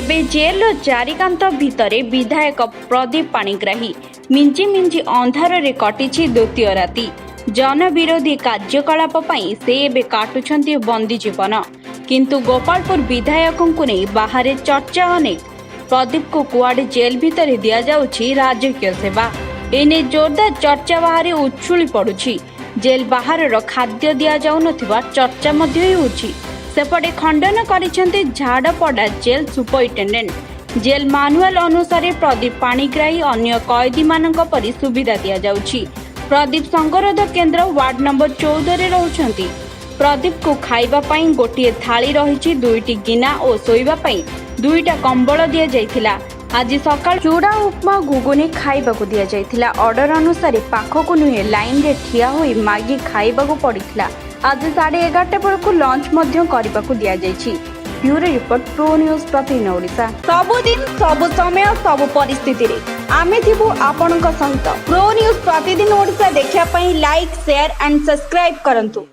एबे जेल चारिकांत भितरे विधायक प्रदीप पाणिग्राही मिंची मिंची अंधार रे कटिछि द्वितीय राति। जनविरोधी कार्यकलाप पई से एबे काटुछंती बंदी जीवन। किंतु गोपालपुर विधायकों नहीं बाहर चर्चा अनेक। प्रदीप को कुआडे जेल भितर दिया जाउछि राजकीय सेवा। एने जोरदार चर्चा बाहर उछुली पड़ुछि। जेल बाहर खाद्य दिया जाउ नथिबा चर्चा मध्य होउछि। सेपटे खंडन करिसेंते झाड़पड़ा जेल सुपरिटेंडेंट। जेल मानुआल अनुसार प्रदीप पाणिग्राही अन्य कैदी मानक परि सुविधा दिया जाउछि। प्रदीप संगरोध केन्द्र वार्ड नंबर 14 रे रहउछंती। प्रदीप को खाइबा पई गोटिए थाली रहिछि, दुईटी गिना और सोइबा पई दुईटा कंबल दिया जाइथिला। आज सकाळ चूड़ा उपमा घुगुनी खाइबा को दिया जाइथिला। ऑर्डर अनुसार पाखकु नुहे लाइन रे ठिया होई मागी खाइबा को पड़िथिला। आज 11:30 बेलकु लंच मध्य करबा को दिया जाइछि। ब्यूरो रिपोर्ट प्रो न्यूज प्रतिदिन ओडिशा। सबुदिन सब समय सब परिस्थिति रे आमे थिबु आपनक सहित। प्रो न्यूज प्रतिदिन ओडिशा देखिया पई लाइक शेयर एंड सब्सक्राइब करंतु।